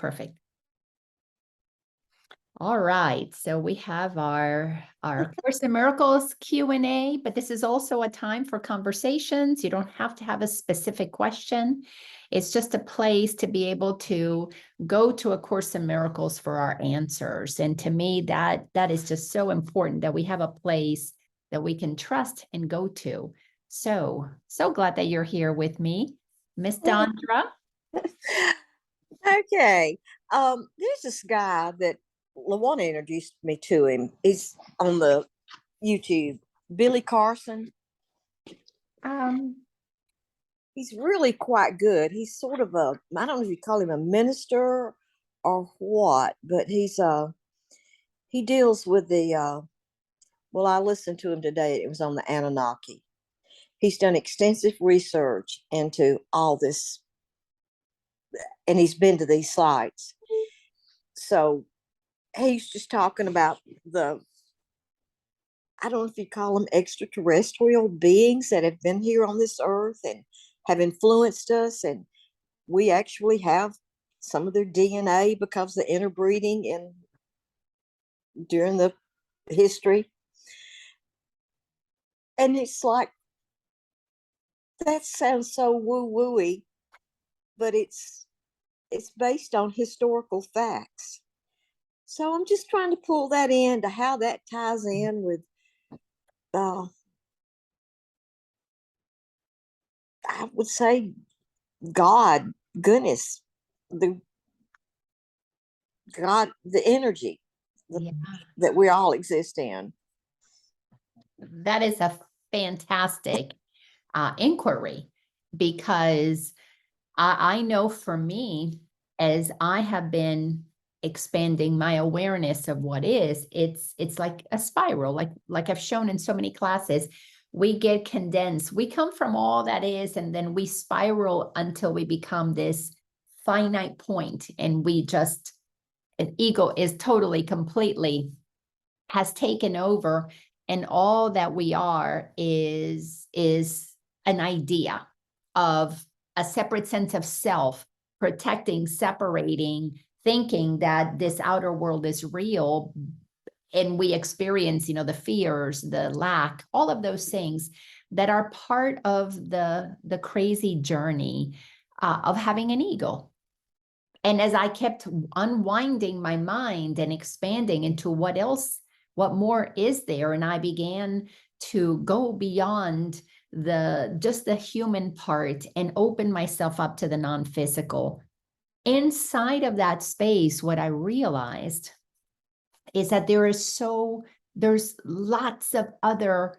perfect. All right, so we have our Course in Miracles Q&A, but this is also a time for conversations. You don't have to have a specific question. It's just a place to be able to go to A Course in Miracles for our answers. And to me, that is just so important that we have a place that we can trust and go to. So glad that you're here with me, Miss Dondra. Okay. There's this guy that LaWanna introduced me to him. He's on the YouTube, Billy Carson. He's really quite good. He's sort of I don't know if you call him a minister or what, but he deals with well, I listened to him today. It was on the Anunnaki. He's done extensive research into all this, and he's been to these sites. So he's just talking about I don't know if you call them extraterrestrial beings that have been here on this earth and have influenced us. And we actually have some of their DNA because of the interbreeding during the history. And it's like, that sounds so woo-wooey, but it's based on historical facts. So I'm just trying to pull that into how that ties in with I would say God, goodness, the energy that we all exist in. That is a fantastic inquiry, because I know for me, as I have been expanding my awareness of what is, it's like a spiral, like I've shown in so many classes. We get condensed. We come from all that is, and then we spiral until we become this finite point, and an ego is totally, completely has taken over, and all that we are is an idea of a separate sense of self, protecting, separating, thinking that this outer world is real. And we experience, the fears, the lack, all of those things that are part of the crazy journey of having an ego. And as I kept unwinding my mind and expanding into what more is there, and I began to go beyond just the human part and open myself up to the non-physical. Inside of that space, what I realized is that there's lots of other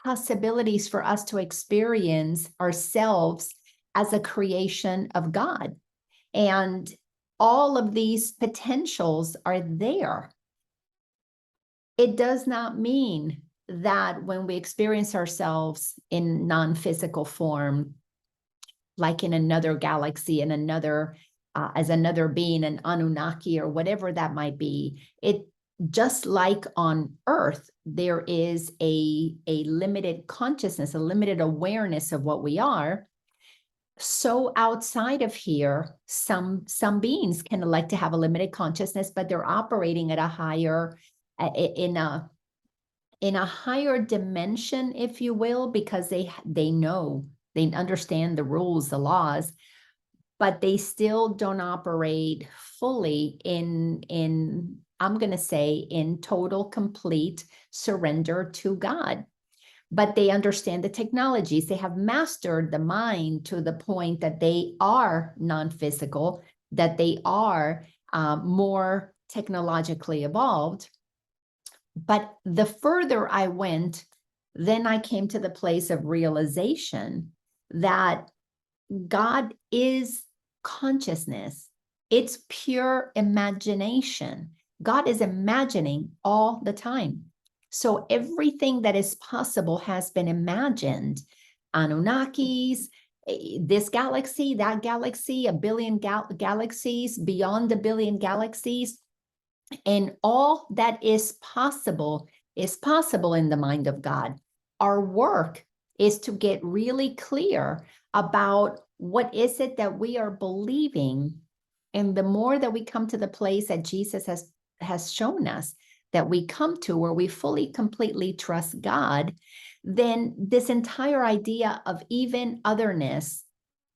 possibilities for us to experience ourselves as a creation of God. And all of these potentials are there. It does not mean that when we experience ourselves in non-physical form, like in another galaxy, in another, as another being, an Anunnaki or whatever that might be, it just like on Earth, there is a limited consciousness, a limited awareness of what we are. So outside of here, some beings can elect to have a limited consciousness, but they're operating at a higher, in a higher dimension, if you will, because they know, they understand the rules, the laws, but they still don't operate fully in I'm going to say, in total, complete surrender to God. But they understand the technologies. They have mastered the mind to the point that they are non-physical, that they are more technologically evolved. But the further I went, then I came to the place of realization that God is consciousness. It's pure imagination. God is imagining all the time. So everything that is possible has been imagined. Anunnakis, this galaxy, that galaxy, a billion galaxies, beyond a billion galaxies. And all that is possible in the mind of God. Our work is to get really clear about what is it that we are believing And the more that we come to the place that Jesus has shown us that we come to, where we fully, completely trust God, then this entire idea of even otherness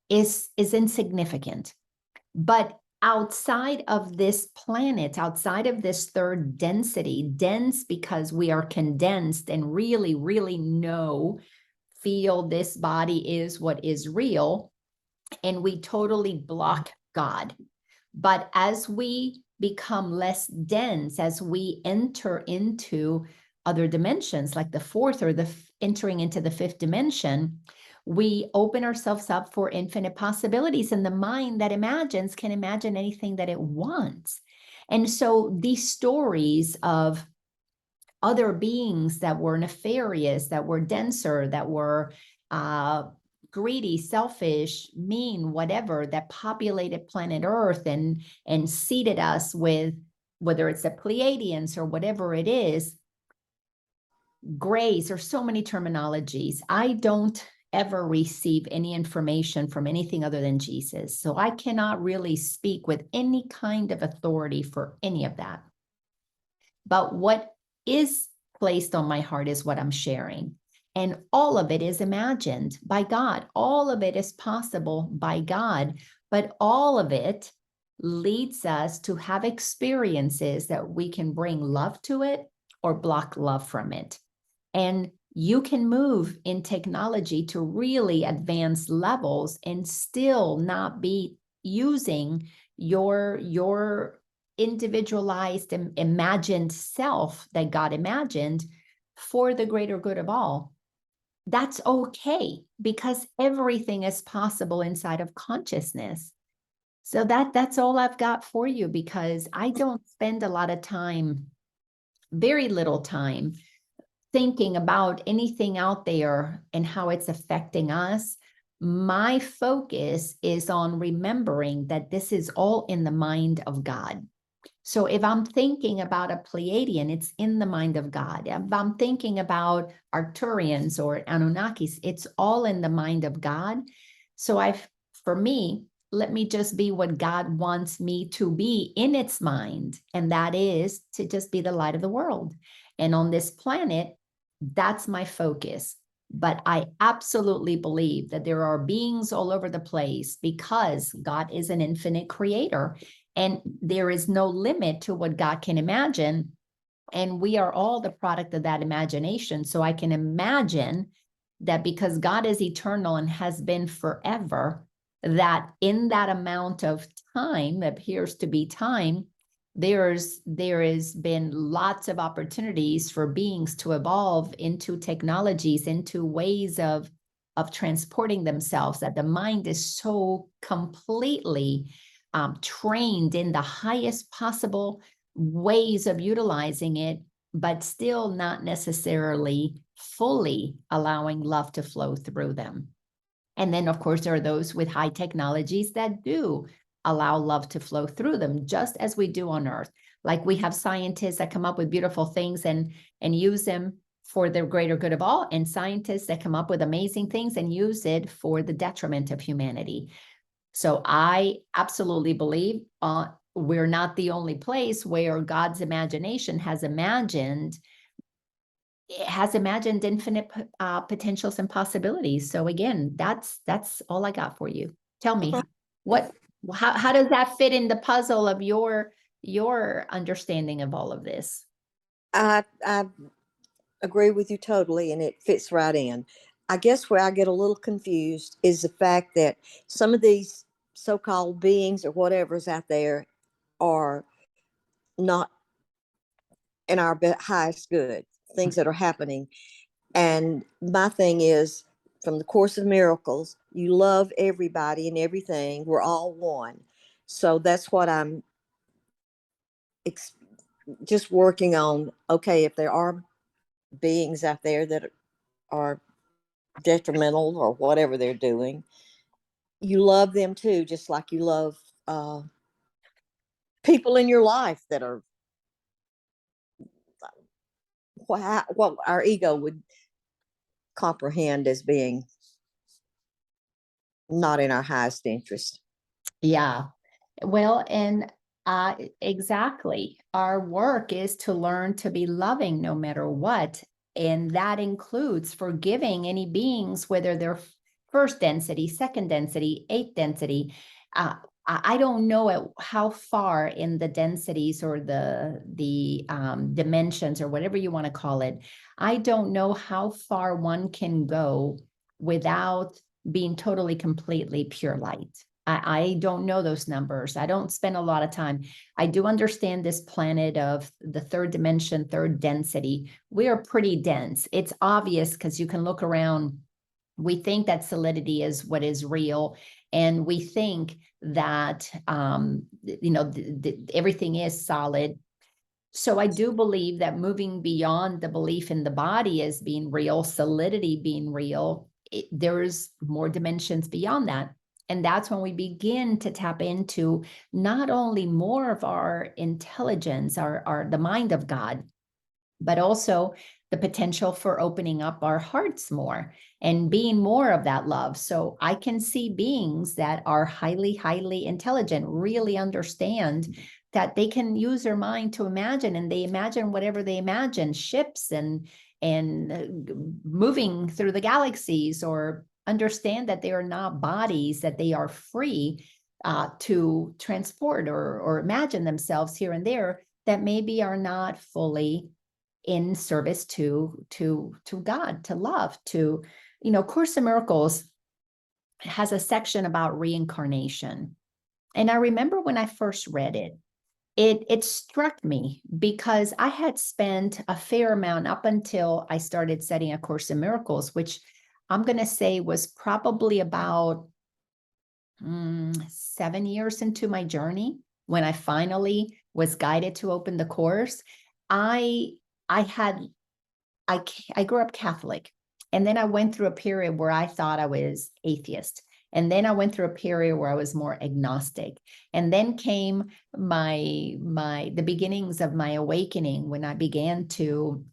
is insignificant. But outside of this planet, outside of this third density, dense because we are condensed and really, really feel this body is what is real, and we totally block God. But as we become less dense, as we enter into other dimensions, like the fourth or entering into the fifth dimension, we open ourselves up for infinite possibilities. And the mind that imagines can imagine anything that it wants. And so these stories of other beings that were nefarious, that were denser, that were greedy, selfish, mean, whatever, that populated planet Earth and seeded us with, whether it's the Pleiadians or whatever it is, grays, or so many terminologies. I don't ever receive any information from anything other than Jesus. So I cannot really speak with any kind of authority for any of that. But what is placed on my heart is what I'm sharing. And all of it is imagined by God. All of it is possible by God, but all of it leads us to have experiences that we can bring love to it or block love from it. And you can move in technology to really advanced levels and still not be using your individualized and imagined self that God imagined for the greater good of all. That's okay, because everything is possible inside of consciousness. So that's all I've got for you, because I don't spend a lot of time, very little time, thinking about anything out there and how it's affecting us. My focus is on remembering that this is all in the mind of God. So if I'm thinking about a Pleiadian, it's in the mind of God. If I'm thinking about Arcturians or Anunnakis, it's all in the mind of God. So for me, let me just be what God wants me to be in its mind. And that is to just be the light of the world. And on this planet, that's my focus. But I absolutely believe that there are beings all over the place, because God is an infinite creator. And there is no limit to what God can imagine. And we are all the product of that imagination. So I can imagine that because God is eternal and has been forever, that in that amount of time that appears to be time, there has been lots of opportunities for beings to evolve into technologies, into ways of transporting themselves, that the mind is so completely trained in the highest possible ways of utilizing it, but still not necessarily fully allowing love to flow through them. And then, of course, there are those with high technologies that do allow love to flow through them, just as we do on Earth. Like we have scientists that come up with beautiful things and use them for the greater good of all, and scientists that come up with amazing things and use it for the detriment of humanity. So I absolutely believe we're not the only place where God's imagination has imagined infinite potentials and possibilities. So again, that's all I got for you. Tell me, how does that fit in the puzzle of your understanding of all of this? I agree with you totally, and it fits right in. I guess where I get a little confused is the fact that some of these so-called beings or whatever's out there are not in our highest good, things that are happening. And my thing is, from the Course of Miracles, you love everybody and everything. We're all one. So that's what I'm just working on. Okay, if there are beings out there that are detrimental or whatever they're doing, you love them too, just like you love people in your life that are what our ego would comprehend as being not in our highest interest. Yeah. Well, and exactly. Our work is to learn to be loving no matter what. And that includes forgiving any beings, whether they're first density, second density, eighth density. I don't know how far in the densities or the dimensions or whatever you want to call it. I don't know how far one can go without being totally, completely pure light. I don't know those numbers. I don't spend a lot of time. I do understand this planet of the third dimension, third density. We are pretty dense. It's obvious because you can look around. We think that solidity is what is real. And we think that, everything is solid. So I do believe that moving beyond the belief in the body as being real, solidity being real, there's more dimensions beyond that. And that's when we begin to tap into not only more of our intelligence, the mind of God, but also the potential for opening up our hearts more and being more of that love. So I can see beings that are highly, highly intelligent, really understand that they can use their mind to imagine, and they imagine whatever they imagine, ships and moving through the galaxies, or understand that they are not bodies, that they are free to transport or imagine themselves here and there, that maybe are not fully in service to God, to love, to, Course in Miracles has a section about reincarnation. And I remember when I first read it, it struck me because I had spent a fair amount up until I started studying A Course in Miracles, which I'm going to say was probably about 7 years into my journey when I finally was guided to open the course. I I had I grew up Catholic, and then I went through a period where I thought I was atheist. And then I went through a period where I was more agnostic. And then came the beginnings of my awakening, when I began to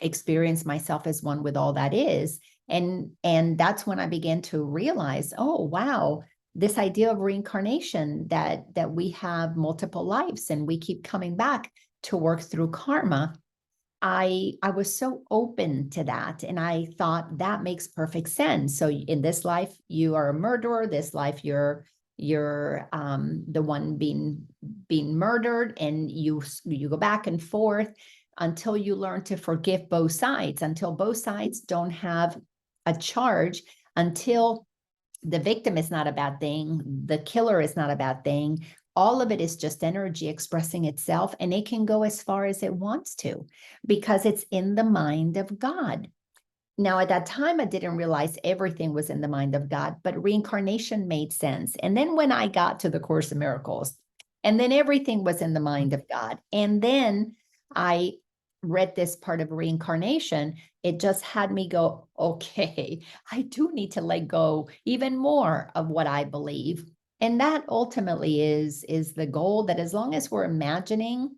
experience myself as one with all that is. And that's when I began to realize, oh wow, this idea of reincarnation, that we have multiple lives and we keep coming back to work through karma. I was so open to that, and I thought that makes perfect sense. So in this life you are a murderer, this life you're the one being murdered, and you go back and forth until you learn to forgive both sides, until both sides don't have a charge, until the victim is not a bad thing, the killer is not a bad thing. All of it is just energy expressing itself, and it can go as far as it wants to because it's in the mind of God. Now, at that time, I didn't realize everything was in the mind of God, but reincarnation made sense. And then when I got to the Course in Miracles, and then everything was in the mind of God. And then I read this part of reincarnation, it just had me go, okay, I do need to let go even more of what I believe. And that ultimately is the goal, that as long as we're imagining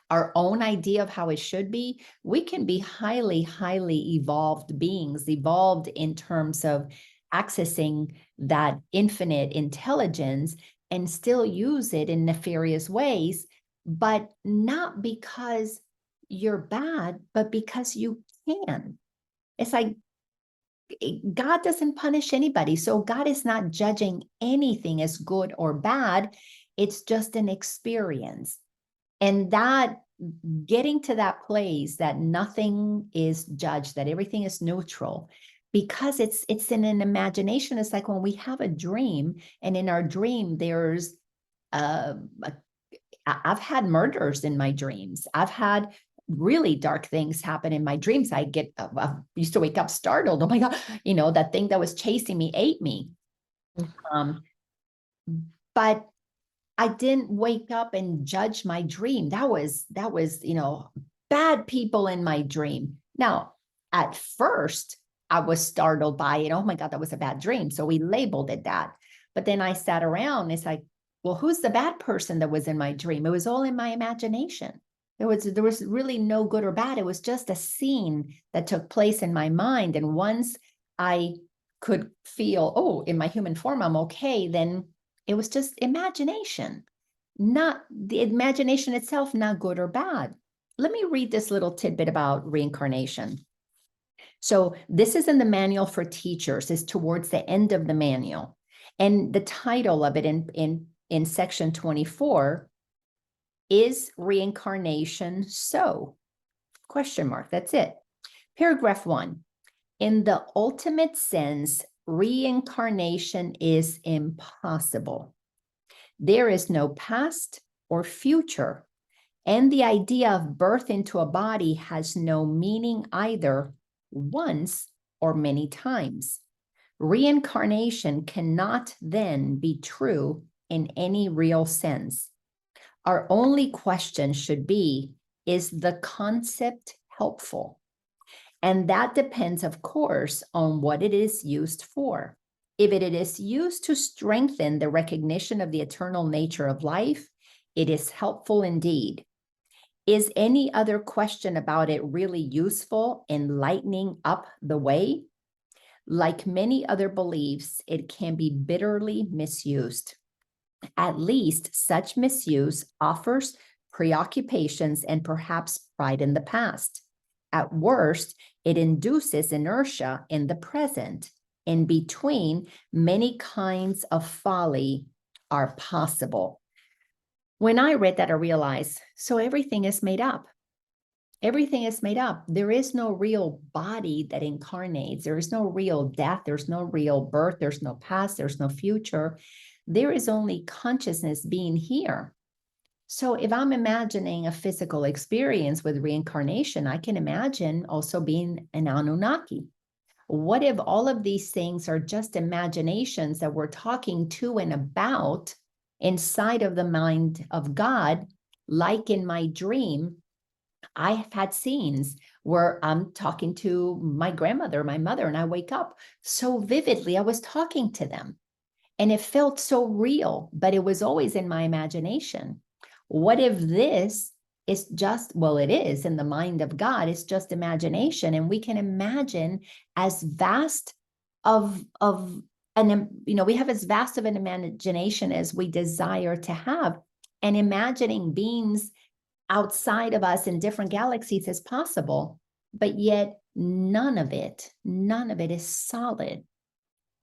our own idea of how it should be, we can be highly, highly evolved beings, evolved in terms of accessing that infinite intelligence and still use it in nefarious ways, but not because you're bad, but because you can. It's like God doesn't punish anybody. So God is not judging anything as good or bad. It's just an experience. And that, getting to that place that nothing is judged, that everything is neutral, because it's in an imagination. It's like when we have a dream, and in our dream there's I've had murders in my dreams. I've had really dark things happen in my dreams. I used to wake up startled. Oh my God, that thing that was chasing me ate me. Um, but I didn't wake up and judge my dream. That was, bad people in my dream. Now, at first, I was startled by it. Oh my God, that was a bad dream. So we labeled it that. But then I sat around. It's like, well, who's the bad person that was in my dream? It was all in my imagination. There was really no good or bad. It was just a scene that took place in my mind. And once I could feel, oh, in my human form, I'm okay, then It was just imagination, not the imagination itself, not good or bad. Let me read this little tidbit about reincarnation. So this is in the manual for teachers, is towards the end of the manual. And the title of it in section 24 is reincarnation so? Question mark, that's it. Paragraph 1, in the ultimate sense, reincarnation is impossible. There is no past or future, and the idea of birth into a body has no meaning either once or many times. Reincarnation cannot then be true in any real sense. Our only question should be, is the concept helpful? And that depends, of course, on what it is used for. If it is used to strengthen the recognition of the eternal nature of life, it is helpful indeed. Is any other question about it really useful in lightening up the way? Like many other beliefs, it can be bitterly misused. At least such misuse offers preoccupations and perhaps pride in the past. At worst, it induces inertia in the present. In between, many kinds of folly are possible. When I read that, I realized, so everything is made up. Everything is made up. There is no real body that incarnates. There is no real death. There's no real birth. There's no past. There's no future. There is only consciousness being here. So if I'm imagining a physical experience with reincarnation, I can imagine also being an Anunnaki. What if all of these things are just imaginations that we're talking to and about inside of the mind of God? Like in my dream, I have had scenes where I'm talking to my grandmother, my mother, and I wake up so vividly. I was talking to them and it felt so real, but it was always in my imagination. What if this is just, well, it is in the mind of God, it's just imagination, and we can imagine as vast of an, we have as vast of an imagination as we desire to have, and imagining beings outside of us in different galaxies is possible, but yet none of it is solid.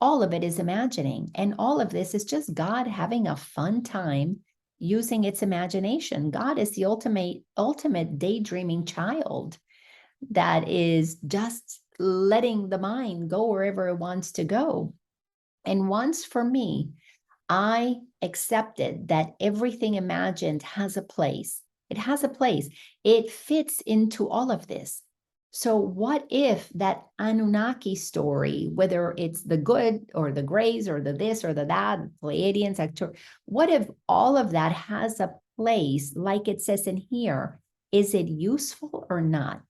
All of it is imagining, and all of this is just God having a fun time using its imagination. God is the ultimate daydreaming child that is just letting the mind go wherever it wants to go. And once for me, I accepted that everything imagined has a place. It has a place. It fits into all of this. So what if that Anunnaki story, whether it's the good or the grays or the this or the that, Pleiadians, what if all of that has a place like it says in here? Is it useful or not?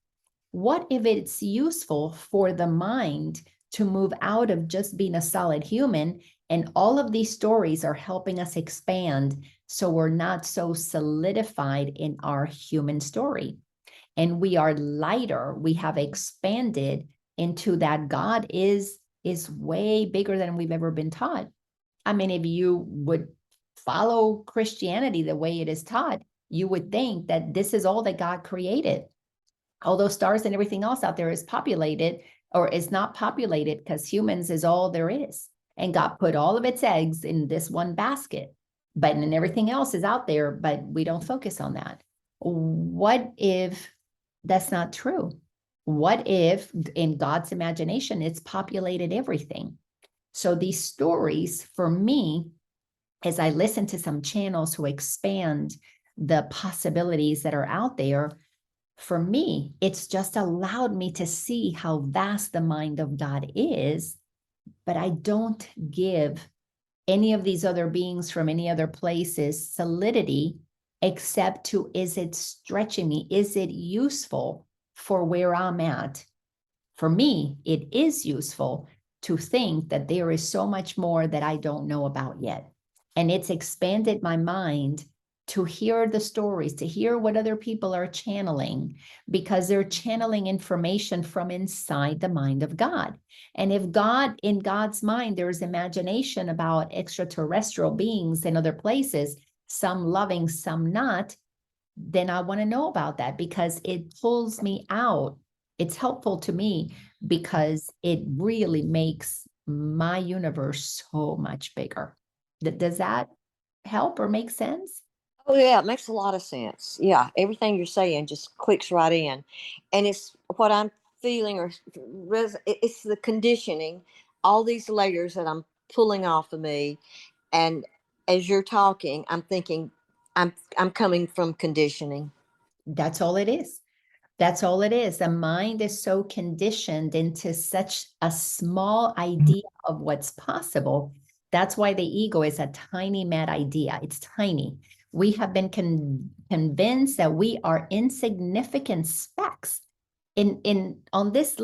What if it's useful for the mind to move out of just being a solid human, and all of these stories are helping us expand so we're not so solidified in our human story? And we are lighter. We have expanded into that God is way bigger than we've ever been taught. I mean, if you would follow Christianity the way it is taught, you would think that this is all that God created. All those stars and everything else out there is populated, or is not populated, because humans is all there is. And God put all of its eggs in this one basket, but then everything else is out there, but we don't focus on that. What if that's not true? What if in God's imagination, it's populated everything? So these stories for me, as I listen to some channels who expand the possibilities that are out there, for me, it's just allowed me to see how vast the mind of God is, but I don't give any of these other beings from any other places solidity, except to, is it stretching me? Is it useful for where I'm at? For me, it is useful to think that there is so much more that I don't know about yet. And it's expanded my mind to hear the stories, to hear what other people are channeling, because they're channeling information from inside the mind of God. And if God, in God's mind, there's imagination about extraterrestrial beings in other places, some loving, some not, then I want to know about that because it pulls me out. It's helpful to me because it really makes my universe so much bigger. Does that help or make sense? Oh yeah, it makes a lot of sense. Yeah, everything you're saying just clicks right in, and it's what I'm feeling, or it's the conditioning, all these layers that I'm pulling off of me, and as you're talking, I'm thinking, I'm coming from conditioning. That's all it is. That's all it is. The mind is so conditioned into such a small idea of what's possible. That's why the ego is a tiny mad idea. It's tiny. We have been convinced that we are insignificant specks in on this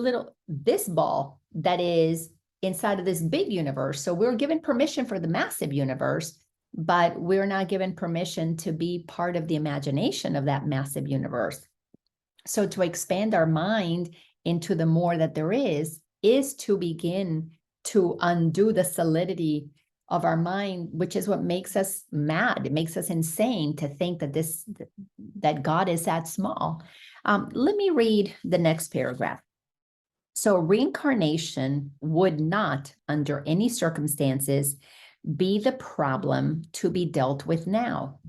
ball that is inside of this big universe. So we're given permission for the massive universe, but we're not given permission to be part of the imagination of that massive universe. So to expand our mind into the more that there is to begin to undo the solidity of our mind, which is what makes us mad. It makes us insane to think that that God is that small. Let me read the next paragraph. So reincarnation would not, under any circumstances, be the problem to be dealt with now.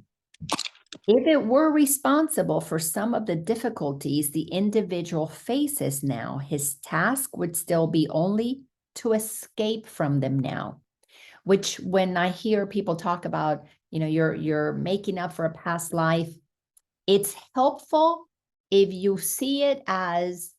If it were responsible for some of the difficulties the individual faces now, his task would still be only to escape from them now. Which, when I hear people talk about, you're making up for a past life, it's helpful if you see it as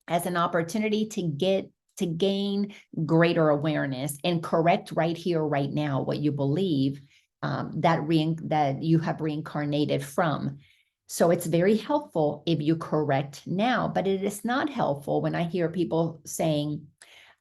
an opportunity to gain greater awareness and correct right here, right now, what you believe that you have reincarnated from. So it's very helpful if you correct now, but it is not helpful when I hear people saying,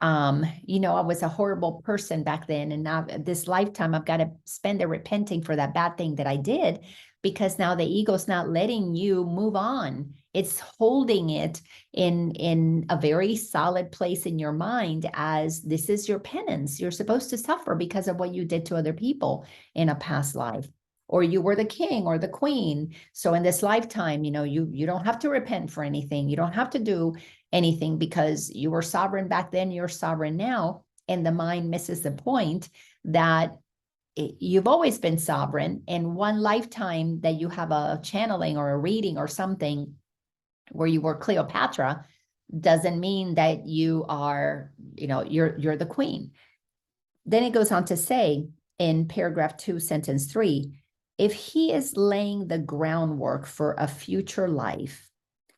I was a horrible person back then, and now this lifetime I've got to spend it repenting for that bad thing that I did, because now the ego's not letting you move on. It's holding it in a very solid place in your mind as this is your penance. You're supposed to suffer because of what you did to other people in a past life, or you were the king or the queen. So in this lifetime, you don't have to repent for anything. You don't have to do anything because you were sovereign back then, you're sovereign now. And the mind misses the point that you've always been sovereign. In one lifetime that you have a channeling or a reading or something where you were Cleopatra doesn't mean that you are, you're the queen. Then it goes on to say in paragraph 2, sentence 3, if he is laying the groundwork for a future life,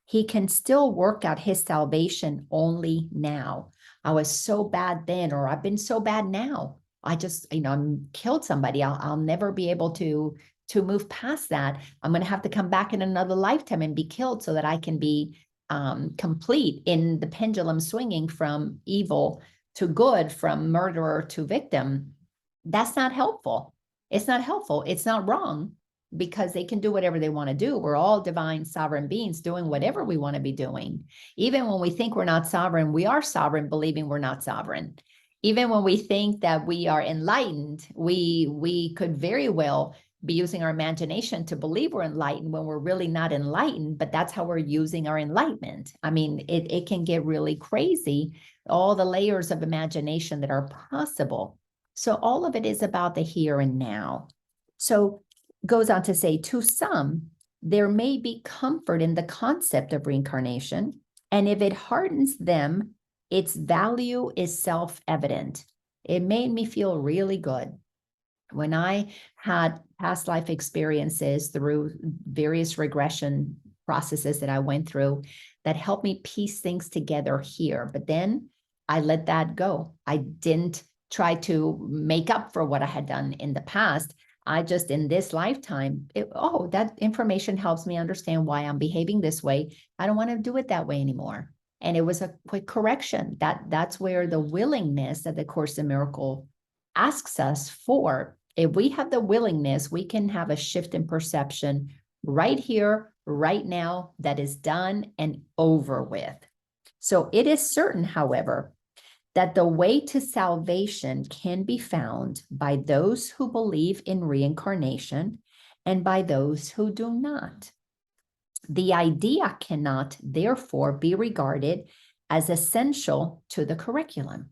he can still work out his salvation only now. I was so bad then, or I've been so bad now. I just, killed somebody. I'll never be able to move past that. I'm going to have to come back in another lifetime and be killed so that I can be complete in the pendulum swinging from evil to good, from murderer to victim. That's not helpful. It's not helpful. It's not wrong, because they can do whatever they want to do. We're all divine sovereign beings doing whatever we want to be doing. Even when we think we're not sovereign, we are sovereign, believing we're not sovereign. Even when we think that we are enlightened, we could very well be using our imagination to believe we're enlightened when we're really not enlightened, but that's how we're using our enlightenment. I mean, it can get really crazy, all the layers of imagination that are possible. So all of it is about the here and now. So goes on to say, to some, there may be comfort in the concept of reincarnation, and if it hardens them, its value is self-evident. It made me feel really good when I had past life experiences through various regression processes that I went through that helped me piece things together here. But then I let that go. I didn't try to make up for what I had done in the past. I just, in this lifetime, that information helps me understand why I'm behaving this way. I don't want to do it that way anymore. And it was a quick correction. That's where the willingness that the Course in Miracle asks us for If we have the willingness, we can have a shift in perception right here, right now, that is done and over with. So it is certain, however, that the way to salvation can be found by those who believe in reincarnation and by those who do not. The idea cannot, therefore, be regarded as essential to the curriculum.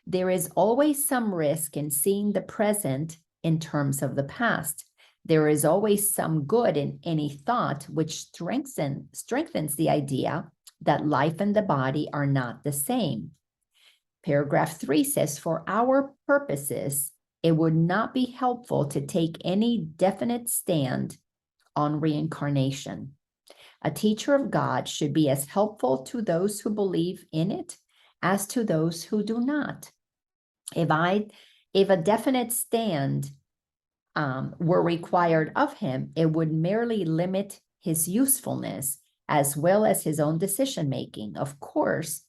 There is always some risk in seeing the present in terms of the past. There is always some good in any thought which strengthens the idea that life and the body are not the same. Paragraph 3 says, for our purposes, it would not be helpful to take any definite stand on reincarnation. A teacher of God should be as helpful to those who believe in it as to those who do not. If a definite stand were required of him, it would merely limit his usefulness as well as his own decision making. Of course,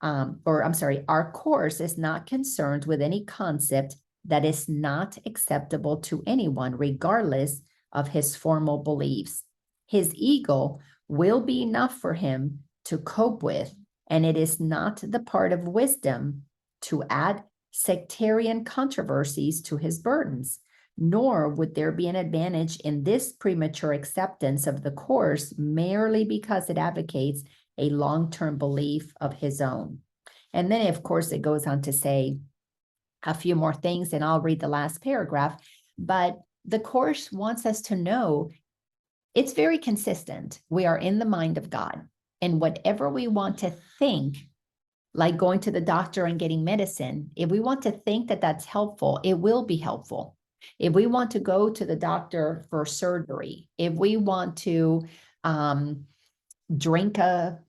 our course is not concerned with any concept that is not acceptable to anyone, regardless of his formal beliefs. His ego will be enough for him to cope with, and it is not the part of wisdom to add sectarian controversies to his burdens, nor would there be an advantage in this premature acceptance of the course merely because it advocates a long-term belief of his own. And then, of course, it goes on to say a few more things, and I'll read the last paragraph, but the course wants us to know it's very consistent. We are in the mind of God, and whatever we want to think, like going to the doctor and getting medicine, if we want to think that that's helpful, it will be helpful. If we want to go to the doctor for surgery, if we want to drink a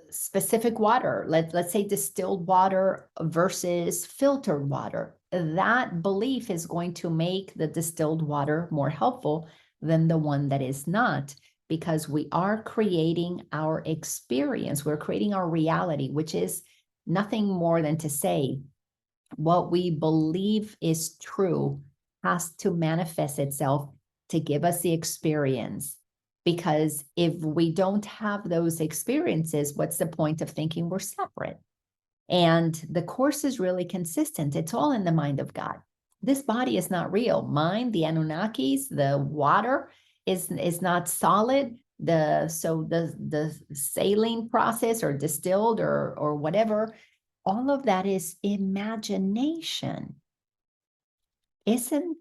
specific water, let's say distilled water versus filtered water, that belief is going to make the distilled water more helpful than the one that is not, because we are creating our experience. We're creating our reality, which is nothing more than to say what we believe is true has to manifest itself to give us the experience. Because if we don't have those experiences, what's the point of thinking we're separate? And the course is really consistent. It's all in the mind of God. This body is not real. Mind, the Anunnakis, the water is not solid. The saline process or distilled or whatever, all of that is imagination. Isn't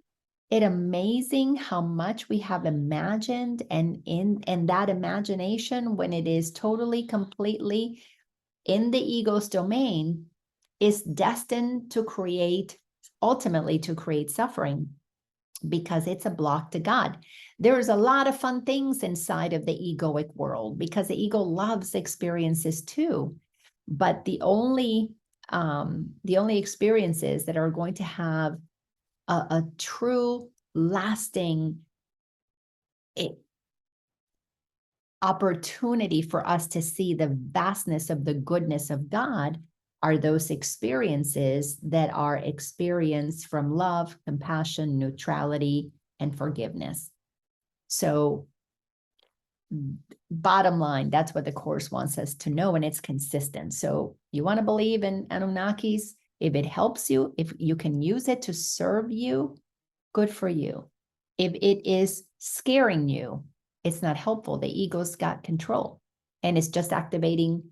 it amazing how much we have imagined, and in that imagination, when it is totally, completely in the ego's domain, is destined to ultimately to create suffering, because it's a block to God. There's a lot of fun things inside of the egoic world, because the ego loves experiences too. But the only experiences that are going to have a true, lasting opportunity for us to see the vastness of the goodness of God are those experiences that are experienced from love, compassion, neutrality, and forgiveness. So bottom line, that's what the course wants us to know, and it's consistent. So you want to believe in Anunnakis, if it helps you, if you can use it to serve you, good for you. If it is scaring you, it's not helpful. The ego's got control, and it's just activating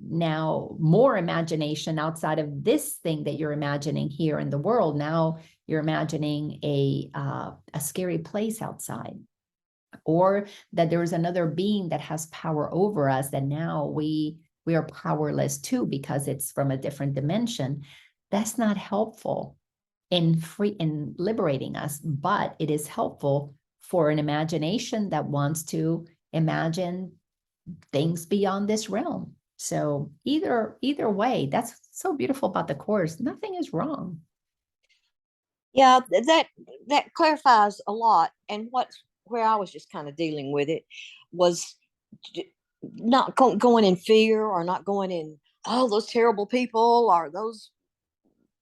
now more imagination outside of this thing that you're imagining here in the world. Now you're imagining a scary place outside, or that there is another being that has power over us that now we are powerless to, because it's from a different dimension. That's not helpful in liberating us, but it is helpful for an imagination that wants to imagine things beyond this realm. So either way, that's so beautiful about the course. Nothing is wrong. Yeah, that clarifies a lot. And where I was just kind of dealing with it was not going in fear, or not going in, oh, those terrible people, or those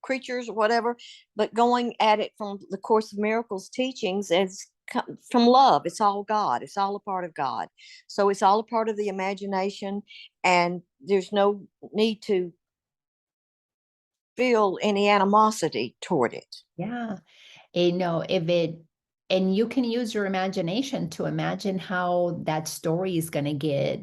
creatures or whatever, but going at it from the Course of Miracles teachings as from love. It's all God. It's all a part of God. So it's all a part of the imagination, and there's no need to feel any animosity toward it. Yeah. If it, and you can use your imagination to imagine how that story is going to get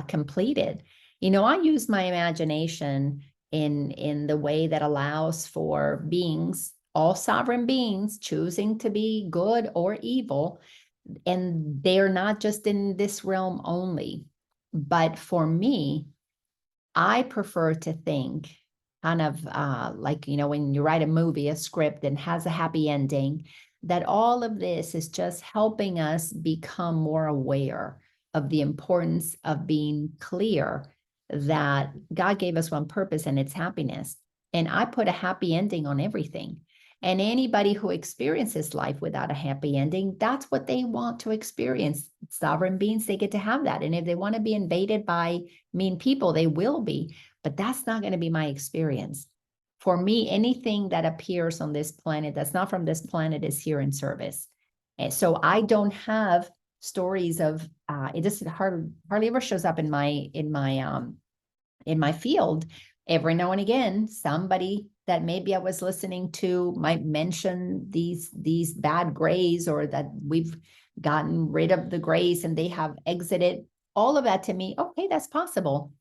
completed. I use my imagination in the way that allows for beings, all sovereign beings, choosing to be good or evil, and they're not just in this realm only. But for me, I prefer to think kind of like, when you write a movie, a script, and has a happy ending, that all of this is just helping us become more aware of the importance of being clear that God gave us one purpose, and it's happiness. And I put a happy ending on everything. And anybody who experiences life without a happy ending, that's what they want to experience. Sovereign beings, they get to have that. And if they want to be invaded by mean people, they will be, but that's not going to be my experience. For me, anything that appears on this planet that's not from this planet is here in service. And so I don't have stories of it just hardly ever shows up in my field. Every now and again, somebody that maybe I was listening to might mention these bad grays, or that we've gotten rid of the grays and they have exited. All of that to me, okay, that's possible.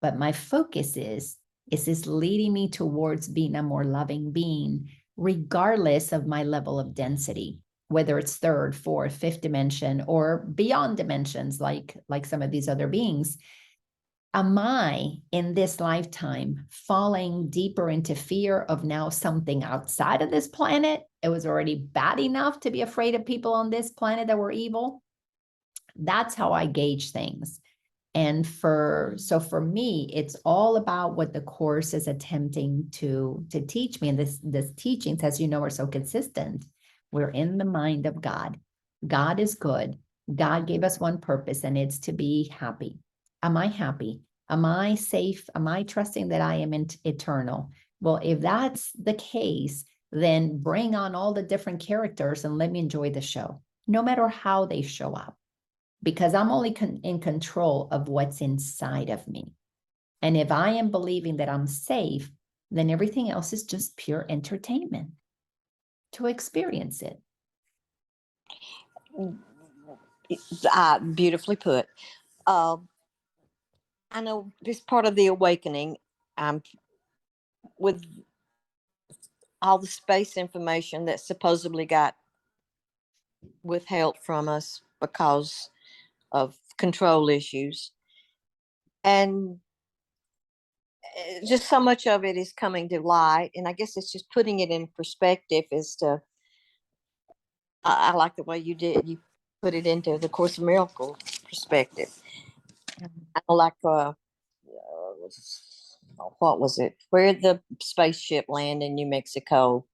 But my focus is this leading me towards being a more loving being, regardless of my level of density, whether it's third, fourth, fifth dimension, or beyond dimensions, like some of these other beings. Am I in this lifetime falling deeper into fear of now something outside of this planet? It was already bad enough to be afraid of people on this planet that were evil. That's how I gauge things. And so for me, it's all about what the course is attempting to teach me. And this teachings, as you know, are so consistent. We're in the mind of God. God is good. God gave us one purpose, and it's to be happy. Am I happy? Am I safe? Am I trusting that I am eternal? Well, if that's the case, then bring on all the different characters and let me enjoy the show, no matter how they show up, because I'm only in control of what's inside of me. And if I am believing that I'm safe, then everything else is just pure entertainment to experience it. Beautifully put. I know this part of the awakening, with all the space information that supposedly got withheld from us because of control issues. And just so much of it is coming to light. And I guess it's just putting it in perspective as to, I like the way you did, you put it into the Course of Miracles perspective. I like, what was it? Where the spaceship landed in New Mexico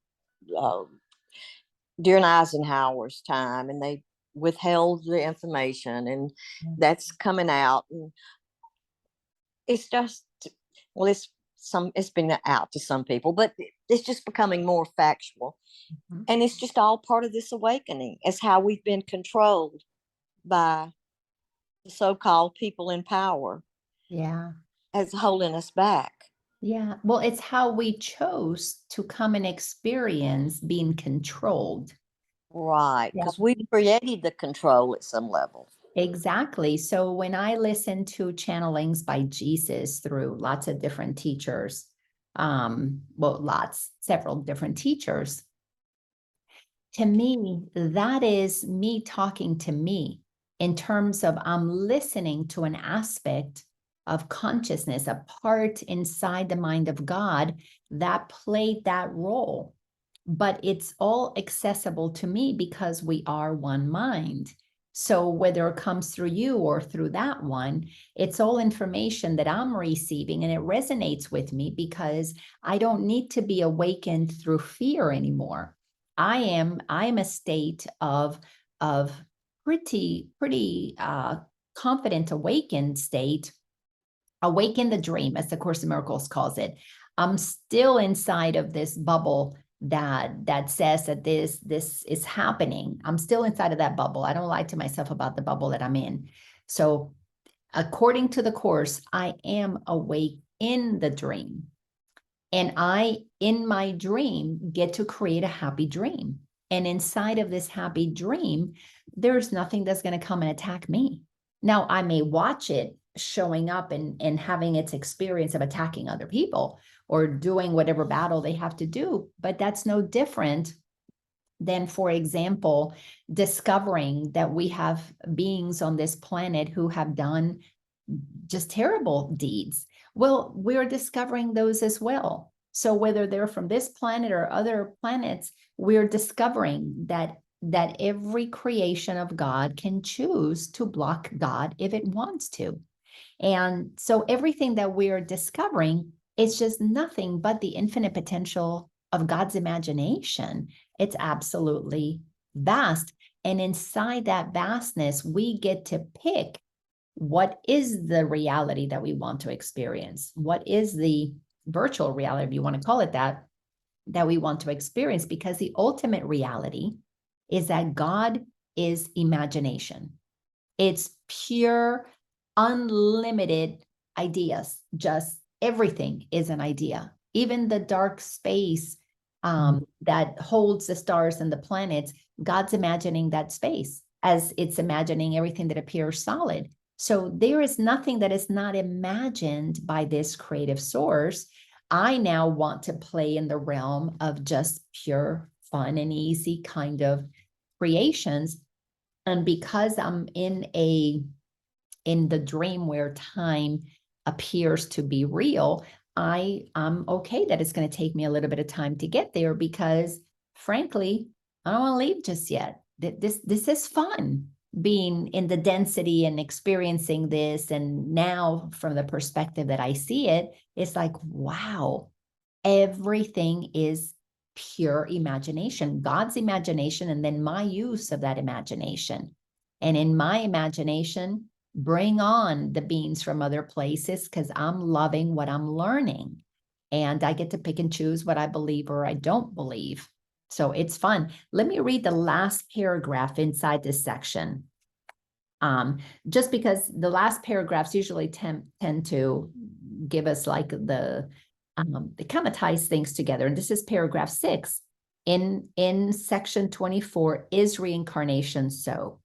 during Eisenhower's time, and they withheld the information, and that's coming out. And it's just, well, it's been out to some people, but it's just becoming more factual. Mm-hmm. And it's just all part of this awakening, as how we've been controlled by the so-called people in power. Yeah. As holding us back. Yeah. Well, it's how we chose to come and experience being controlled. Right. Because we created the control at some level. Exactly. So when I listen to channelings by Jesus through lots of different teachers, several different teachers, to me, that is me talking to me in terms of I'm listening to an aspect of consciousness, a part inside the mind of God that played that role. But it's all accessible to me because we are one mind. So whether it comes through you or through that one, it's all information that I'm receiving, and it resonates with me because I don't need to be awakened through fear anymore. I am a state of pretty confident awakened state. Awaken the dream, as the Course in Miracles calls it. I'm still inside of this bubble that says that this is happening. I'm still inside of that bubble. I don't lie to myself about the bubble that I'm in. So according to the Course, I am awake in the dream. And I, in my dream, get to create a happy dream. And inside of this happy dream, there's nothing that's going to come and attack me. Now, I may watch it showing up and having its experience of attacking other people or doing whatever battle they have to do, but that's no different than, for example, discovering that we have beings on this planet who have done just terrible deeds. Well, we're discovering those as well. So whether they're from this planet or other planets, we're discovering that every creation of God can choose to block God if it wants to. And so everything that we're discovering is just nothing but the infinite potential of God's imagination. It's absolutely vast. And inside that vastness, we get to pick what is the reality that we want to experience? What is the virtual reality, if you want to call it that we want to experience? Because the ultimate reality is that God is imagination. It's pure, unlimited ideas. Just everything is an idea. Even the dark space that holds the stars and the planets, God's imagining that space as it's imagining everything that appears solid. So there is nothing that is not imagined by this creative source. I now want to play in the realm of just pure fun and easy kind of creations. And because I'm in the dream where time appears to be real, I'm okay that it's going to take me a little bit of time to get there, because frankly, I don't want to leave just yet. This is fun, being in the density and experiencing this. And now from the perspective that I see it, it's like, wow, everything is pure imagination, God's imagination, and then my use of that imagination. And in my imagination, bring on the beings from other places, because I'm loving what I'm learning. And I get to pick and choose what I believe or I don't believe. So it's fun. Let me read the last paragraph inside this section. Just because the last paragraphs usually tend to give us like it kind of ties things together. And this is paragraph 6 in section 24, is reincarnation so?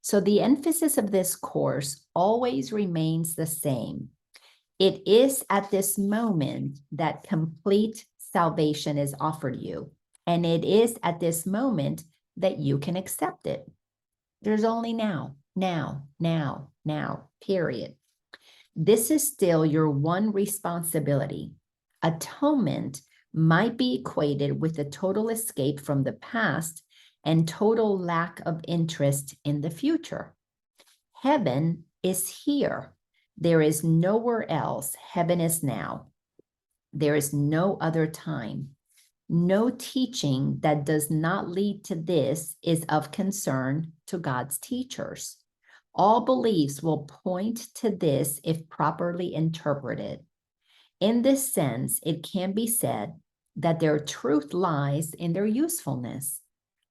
So the emphasis of this course always remains the same. It is at this moment that complete salvation is offered you. And it is at this moment that you can accept it. There's only now, period. This is still your one responsibility. Atonement might be equated with a total escape from the past and total lack of interest in the future. Heaven is here. There is nowhere else. Heaven is now. There is no other time. No teaching that does not lead to this is of concern to God's teachers. All beliefs will point to this if properly interpreted. In this sense, it can be said that their truth lies in their usefulness.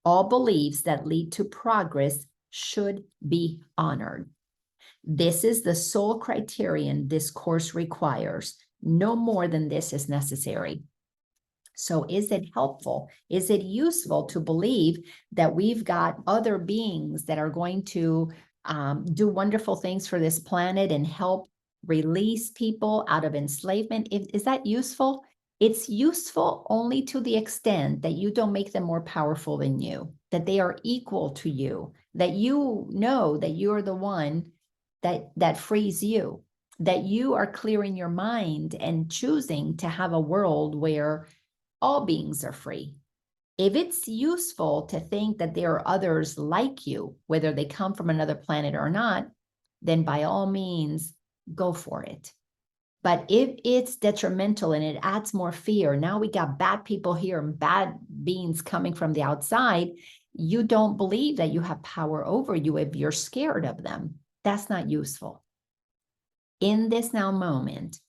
All beliefs that lead to progress should be honored. This is the sole criterion this course requires. No more than this is necessary. So is it helpful? Is it useful to believe that we've got other beings that are going to do wonderful things for this planet and help release people out of enslavement? Is that useful? It's useful only to the extent that you don't make them more powerful than you, that they are equal to you, that you know that you're the one that frees you, that you are clearing your mind and choosing to have a world where all beings are free. If it's useful to think that there are others like you, whether they come from another planet or not, then by all means, go for it. But if it's detrimental and it adds more fear, now we got bad people here and bad beings coming from the outside, you don't believe that you have power over you if you're scared of them. That's not useful. In this now moment,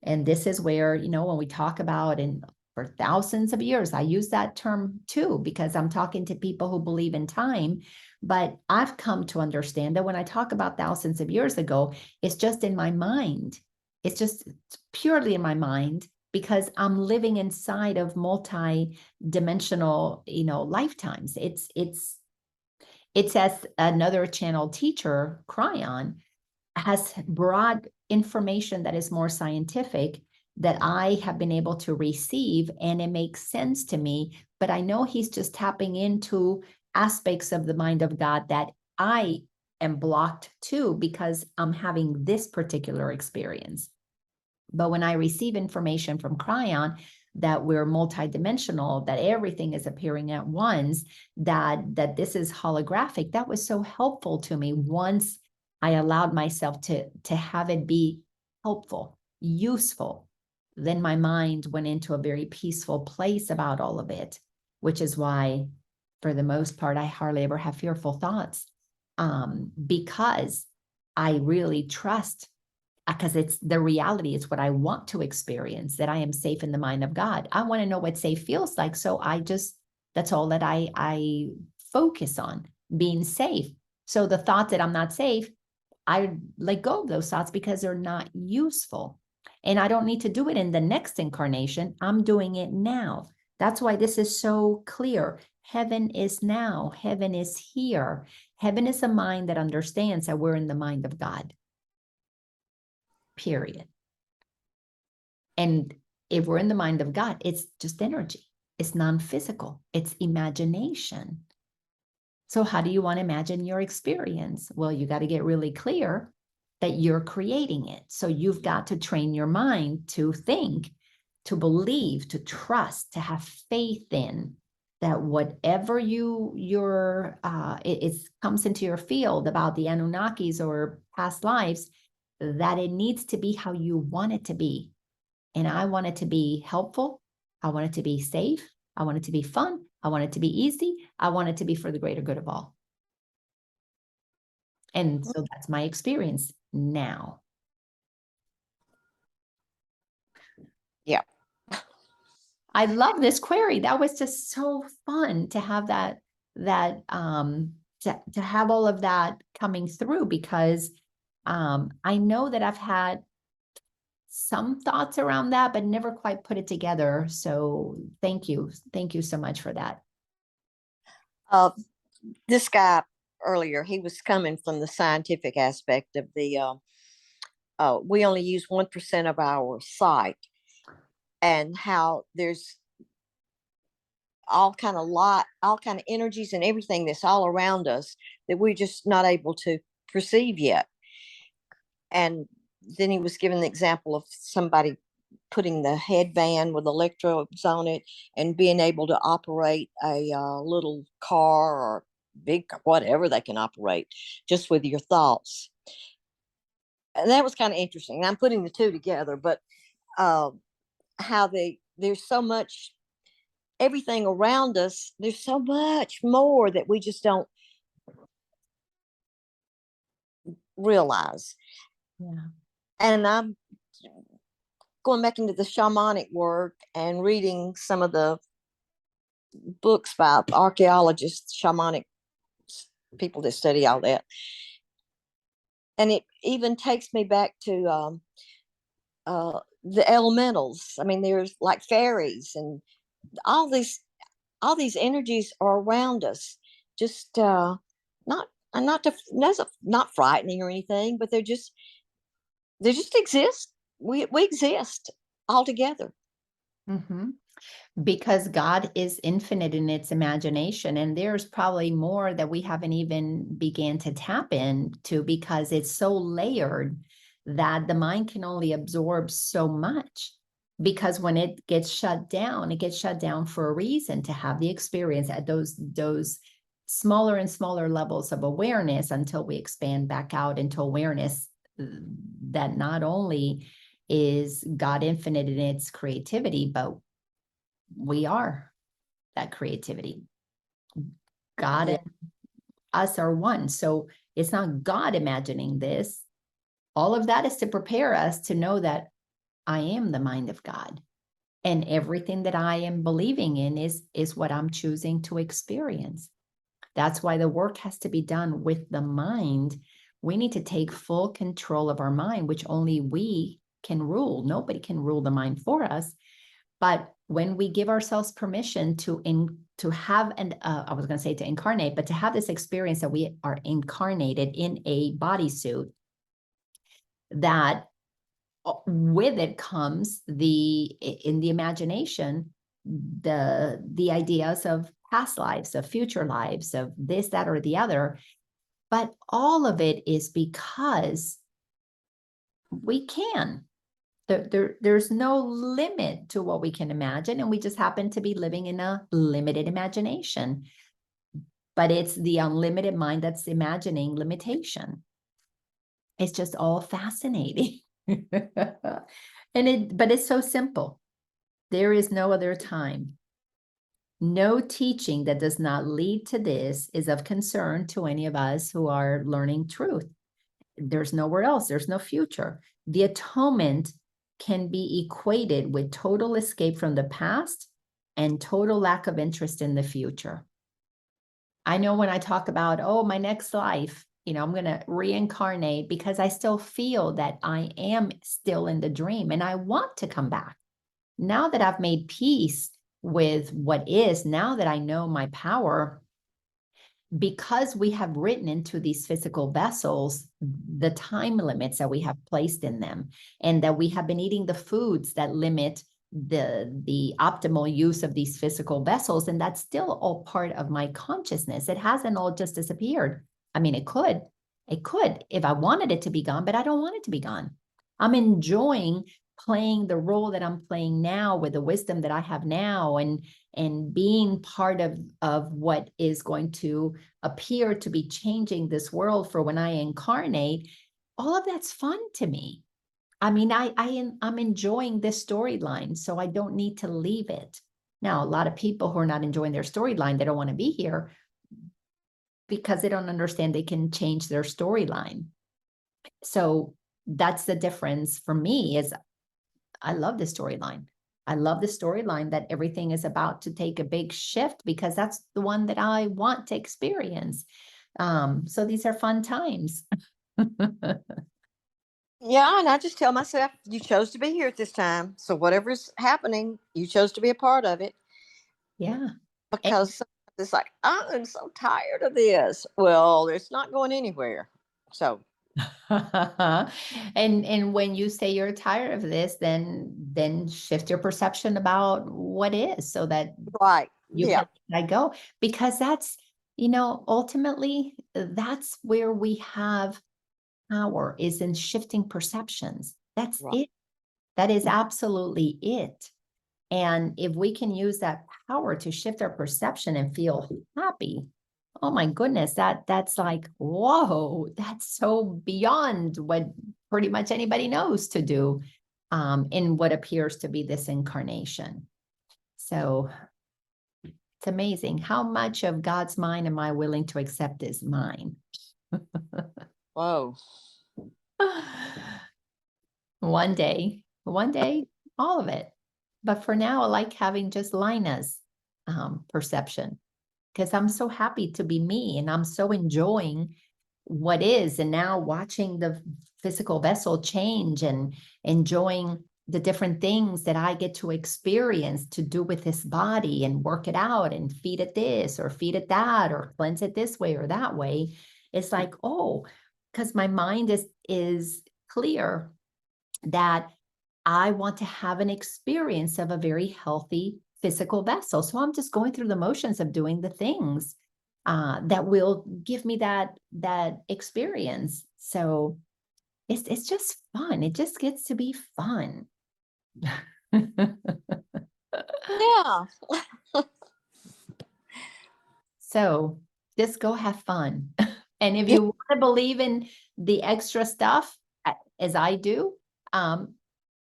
And this is where, when we talk about, and for thousands of years, I use that term too, because I'm talking to people who believe in time. But I've come to understand that when I talk about thousands of years ago, it's just in my mind. It's purely in my mind, because I'm living inside of multi-dimensional, lifetimes. It's as another channel teacher, Cryon, has brought information that is more scientific that I have been able to receive, and it makes sense to me. But I know he's just tapping into aspects of the mind of God that I am blocked to, because I'm having this particular experience. But when I receive information from Cryon that we're multidimensional, that everything is appearing at once, that this is holographic, that was so helpful to me once I allowed myself to have it be helpful, useful. Then my mind went into a very peaceful place about all of it, which is why, for the most part, I hardly ever have fearful thoughts, because I really trust, because it's the reality. It's what I want to experience, that I am safe in the mind of God. I want to know what safe feels like. So that's all that I focus on, being safe. So the thought that I'm not safe, I let go of those thoughts because they're not useful. And I don't need to do it in the next incarnation. I'm doing it now. That's why this is so clear. Heaven is now. Heaven is here. Heaven is a mind that understands that we're in the mind of God. Period. And if we're in the mind of God, it's just energy. It's non-physical. It's imagination. So how do you want to imagine your experience? Well, you got to get really clear that you're creating it. So you've got to train your mind to think, to believe, to trust, to have faith in that whatever it comes into your field about the Anunnakis or past lives, that it needs to be how you want it to be. And I want it to be helpful. I want it to be safe. I want it to be fun. I want it to be easy. I want it to be for the greater good of all. And so that's my experience now. Yeah. I love this query. That was just so fun to have to have all of that coming through, because I know that I've had some thoughts around that, but never quite put it together. So thank you. Thank you so much for that. This guy earlier, he was coming from the scientific aspect of we only use 1% of our sight, and how there's all kind of energies and everything that's all around us that we're just not able to perceive yet. And then he was given the example of somebody putting the headband with electrodes on it and being able to operate a little car or big, whatever they can operate, just with your thoughts. And that was kind of interesting. I'm putting the two together, but how there's so much, everything around us, there's so much more that we just don't realize. Yeah. And I'm going back into the shamanic work and reading some of the books by archaeologists, shamanic people that study all that. And it even takes me back to the elementals. I mean, there's like fairies and all these energies are around us. Just not frightening or anything, but they just exist. We exist all together. Mm-hmm. Because God is infinite in its imagination, and there's probably more that we haven't even began to tap into, because it's so layered that the mind can only absorb so much. Because when it gets shut down for a reason, to have the experience at those smaller and smaller levels of awareness, until we expand back out into awareness that not only is God infinite in its creativity, but we are that creativity. God Yeah. and us are one. So it's not God imagining this. All of that is to prepare us to know that I am the mind of God. And everything that I am believing in is what I'm choosing to experience. That's why the work has to be done with the mind. We need to take full control of our mind, which only we can rule. Nobody can rule the mind for us. But when we give ourselves permission to have, and I was going to say to incarnate, but to have this experience that we are incarnated in a bodysuit, that with it comes in the imagination, the ideas of past lives, of future lives, of this, that, or the other. But all of it is because we can. There's no limit to what we can imagine, and we just happen to be living in a limited imagination. But it's the unlimited mind that's imagining limitation. It's just all fascinating. But it's so simple. There is no other time. No teaching that does not lead to this is of concern to any of us who are learning truth. There's nowhere else. There's no future. The atonement can be equated with total escape from the past and total lack of interest in the future. I know when I talk about, oh, my next life, I'm going to reincarnate, because I still feel that I am still in the dream and I want to come back. Now that I've made peace with what is, now that I know my power, because we have written into these physical vessels the time limits that we have placed in them, and that we have been eating the foods that limit the optimal use of these physical vessels, and that's still all part of my consciousness. It hasn't all just disappeared. I mean, it could if I wanted it to be gone, but I don't want it to be gone. I'm enjoying playing the role that I'm playing now with the wisdom that I have now, and being part of what is going to appear to be changing this world for when I incarnate. All of that's fun to me. I mean, I'm enjoying this storyline, so I don't need to leave it. Now, a lot of people who are not enjoying their storyline, they don't want to be here because they don't understand they can change their storyline. So that's the difference for me. Is I love the storyline. I love the storyline that everything is about to take a big shift, because that's the one that I want to experience. So these are fun times. Yeah, and I just tell myself, you chose to be here at this time. So whatever's happening, you chose to be a part of it. Yeah. Because sometimes it's like, I'm so tired of this. Well, it's not going anywhere. So And when you say you're tired of this, then shift your perception about what is, so that right. you Yeah. can let go, because that's, ultimately, that's where we have power, is in shifting perceptions. That's Right. it. That is absolutely it. And if we can use that power to shift our perception and feel happy, oh my goodness, that's like, whoa, that's so beyond what pretty much anybody knows to do in what appears to be this incarnation. So it's amazing how much of God's mind am I willing to accept as mine. Whoa. One day, all of it. But for now, I like having just Lina's perception, because I'm so happy to be me, and I'm so enjoying what is. And now watching the physical vessel change, and enjoying the different things that I get to experience to do with this body, and work it out, and feed it this or feed it that, or cleanse it this way or that way. It's like, oh, because my mind is clear that I want to have an experience of a very healthy physical vessel. So I'm just going through the motions of doing the things that will give me that experience. So it's just fun. It just gets to be fun. Yeah. So just go have fun. And if Yeah. you want to believe in the extra stuff, as I do,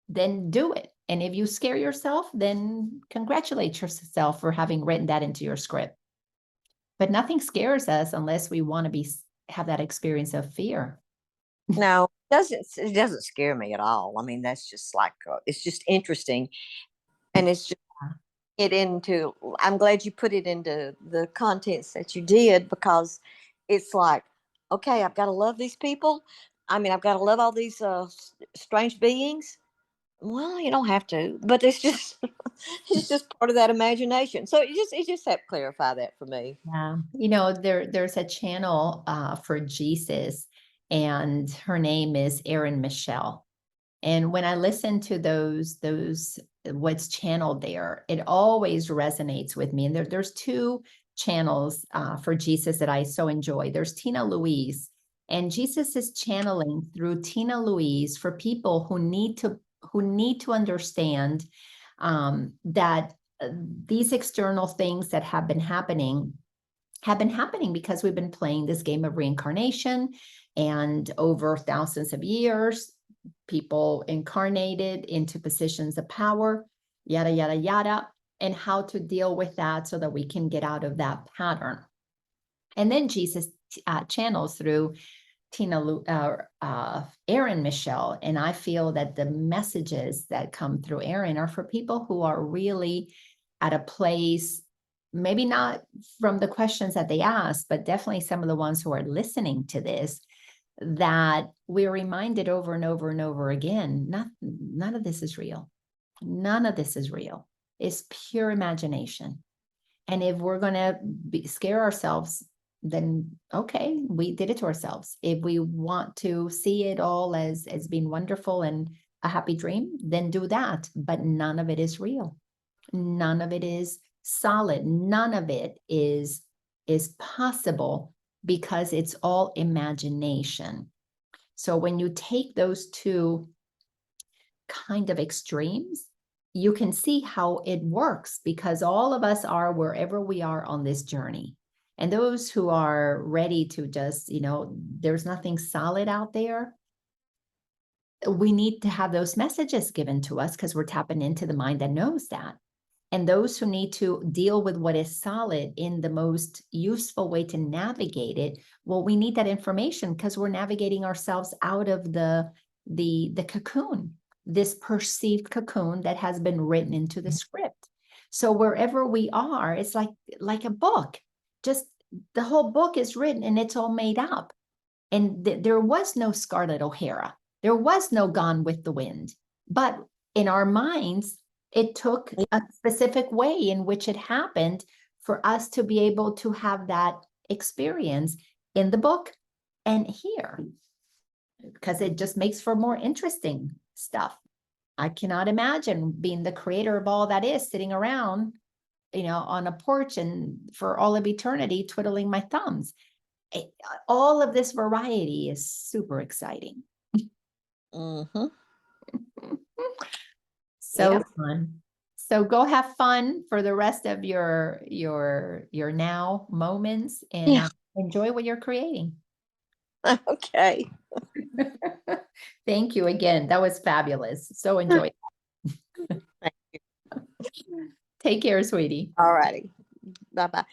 then do it. And if you scare yourself, then congratulate yourself for having written that into your script. But nothing scares us unless we want to have that experience of fear. No, it doesn't scare me at all. I mean, that's just like it's just interesting, and it's just it into. I'm glad you put it into the contents that you did, because it's like, okay, I've got to love these people. I mean, I've got to love all these strange beings. Well, you don't have to, but it's just it's just part of that imagination. So it just helped clarify that for me. Yeah, there's a channel for Jesus, and her name is Erin Michelle. And when I listen to those what's channeled there, it always resonates with me. And there's two channels for Jesus that I so enjoy. There's Tina Louise, and Jesus is channeling through Tina Louise for people who need to understand that these external things that have been happening because we've been playing this game of reincarnation, and over thousands of years people incarnated into positions of power, yada, yada, yada, and how to deal with that so that we can get out of that pattern. And then Jesus channels through Erin Michelle. And I feel that the messages that come through Erin are for people who are really at a place, maybe not from the questions that they ask, but definitely some of the ones who are listening to this, that we're reminded over and over and over again, none of this is real. None of this is real. It's pure imagination. And if we're going to scare ourselves, then okay, we did it to ourselves. If we want to see it all as being wonderful and a happy dream, then do that. But none of it is real. None of it is solid. None of it is possible, because it's all imagination. So when you take those two kind of extremes, you can see how it works, because all of us are wherever we are on this journey. And those who are ready to just, there's nothing solid out there, we need to have those messages given to us, because we're tapping into the mind that knows that. And those who need to deal with what is solid in the most useful way to navigate it, well, we need that information, because we're navigating ourselves out of the cocoon, this perceived cocoon that has been written into the script. So wherever we are, it's like a book. Just the whole book is written and it's all made up. And there was no Scarlett O'Hara. There was no Gone with the Wind. But in our minds, it took a specific way in which it happened for us to be able to have that experience in the book and here, because it just makes for more interesting stuff. I cannot imagine being the creator of all that is, sitting around, on a porch and for all of eternity, twiddling my thumbs. All of this variety is super exciting. Mm-hmm. So Yep. fun. So go have fun for the rest of your now moments, and Yeah. enjoy what you're creating. Okay. Thank you again. That was fabulous. So enjoy. Take care, sweetie. All righty. Bye bye.